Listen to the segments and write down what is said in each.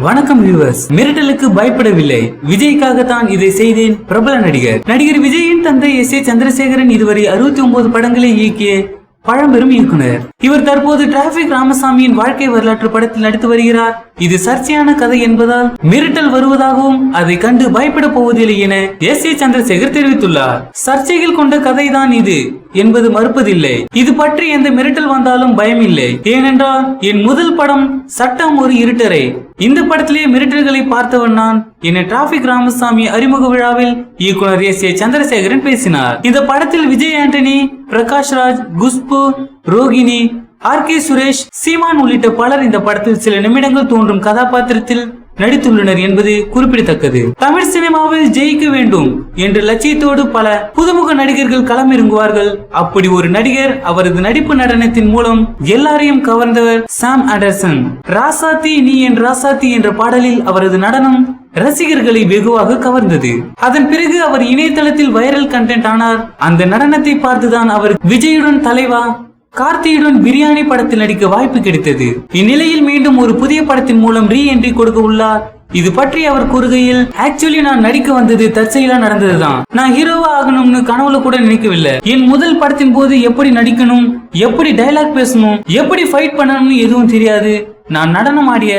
வணக்கம் வியூவர்ஸ். மிரட்டலுக்கு பயப்படவில்லை, விஜய்க்காகத்தான் இதை செய்தேன். பிரபல நடிகர் விஜயின் தந்தை S.A. சந்திரசேகரன் இதுவரை 69 படங்களை இயக்கிய பழம்பெரும் இயக்குனர். இவர் தற்போது டிராபிக் ராமசாமியின் வாழ்க்கை வரலாற்று படத்தில் நடித்து வருகிறார். இது சர்ச்சையான கதை என்பதால் மிரட்டல் வருவதாகவும் அதை கண்டு பயப்பட போவதில்லை என S.A. சந்திரசேகர் தெரிவித்துள்ளார். சர்ச்சைகள் கொண்ட கதைதான் இது என்பது மறுப்பதில்லை. இது பற்றி எந்த மிரட்டல் வந்தாலும் பயம் இல்லை. ஏனென்றால் என் முதல் படம் சட்டம் ஒரு இருட்டரை. இந்த படத்திலே மிரட்டல்களை பார்த்தவன் நான் என டிராபிக் ராமசாமி அறிமுக விழாவில் இயக்குனர் S.A. சந்திரசேகரன் பேசினார். இந்த படத்தில் விஜய் ஆண்டனி, பிரகாஷ் ராஜ், குஷ்பு, ரோகிணி, R.K. சுரேஷ், சீமான் உள்ளிட்ட பலர் இந்த படத்தில் சில நிமிடங்கள் தோன்றும் கதாபாத்திரத்தில் நடித்துள்ளனர் என்பது குறிப்பிடத்தக்கது. தமிழ் சினிமாவில் ஜெயிக்க வேண்டும் என்ற லட்சியத்தோடு பல புதுமுக நடிகர்கள் களமிறங்குவார்கள். அப்படி ஒரு நடிகர், அவரது நடிப்பு நடனத்தின் மூலம் எல்லாரையும் கவர்ந்தவர் சாம் ஆண்டர்சன். ராசாத்தி நீ என் ராசாத்தி என்ற பாடலில் அவரது நடனம் ரசிகர்களை வெகுவாக கவர்ந்தது. அதன் பிறகு அவர் இணையதளத்தில் வைரல் கண்டென்ட் ஆனார். அந்த நடனத்தை பார்த்துதான் அவர் விஜயுடன் தலைவா, கார்த்தியுடன் பிரியாணி படத்தில் நடிக்க வாய்ப்பு கிடைத்தது. இந்நிலையில் மீண்டும் ஒரு புதிய படத்தின் மூலம் ரீ என்ட்ரி கொடுக்க உள்ளார். இது பற்றி அவர் கூறுகையில், ஆக்சுவலி நான் நடிக்க வந்தது தற்செயலா நடந்ததுதான். நான் ஹீரோவா ஆகணும்னு கனவுல கூட நினைக்கவில்லை. என் முதல் படத்தின் போது எப்படி நடிக்கணும், எப்படி டைலாக் பேசணும், எப்படி ஃபைட் பண்ணணும்னு எதுவும் தெரியாது. நான் நடனம் ஆடிய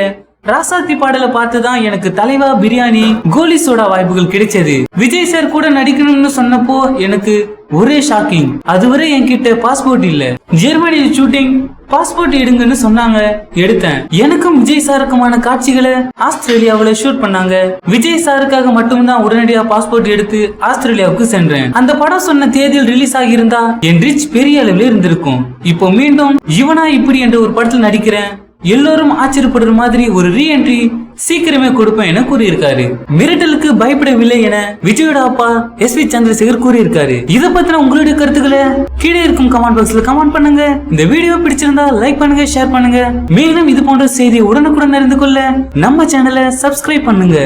ராசாத்தி பாடலை பார்த்துதான் எனக்கு தலைவா, பிரியாணி, கோலி சோடா வாய்ப்புகள் கிடைச்சது. விஜய் சார் கூட நடிக்கணும்னு சொன்னப்போ எனக்கு ஒரே ஷாக்கிங். அதுவரை என்கிட்ட பாஸ்போர்ட் இல்ல. ஜெர்மனியில் ஷூட்டிங், பாஸ்போர்ட் எடுங்கன்னு சொன்னாங்க, எடுத்தேன். எனக்கும் விஜய் சாருக்குமான காட்சிகளை ஆஸ்திரேலியாவுல ஷூட் பண்ணாங்க. விஜய் சாருக்காக மட்டும்தான் உடனடியா பாஸ்போர்ட் எடுத்து ஆஸ்திரேலியாவுக்கு சென்றேன். அந்த படம் சொன்ன தேதியில் ரிலீஸ் ஆகியிருந்தா என் ரீச் பெரிய அளவில் இருந்திருக்கும். இப்போ மீண்டும் இவனா இப்படி என்ற ஒரு படத்தில் நடிக்கிறேன். எல்லோரும் ஆச்சரியப்படுற மாதிரி ஒரு ரீ என்ட்ரி சீக்கிரமே கொடுப்பேன் என கூறியிருக்காரு. மிரட்டலுக்கு பயப்படவில்லை என விஜயோட அப்பா S.V. சந்திரசேகர் கூறியிருக்காரு. இதை பத்தின உங்களுடைய கருத்துக்களை கீழே இருக்கும் கமெண்ட் பாக்ஸ்ல கமெண்ட் பண்ணுங்க. இந்த வீடியோ பிடிச்சிருந்தா லைக் பண்ணுங்க, ஷேர் பண்ணுங்க. மேலும் இது போன்ற செய்தியை உடனுக்குடன் அறிந்து கொள்ள நம்ம சேனலை சப்ஸ்கிரைப் பண்ணுங்க.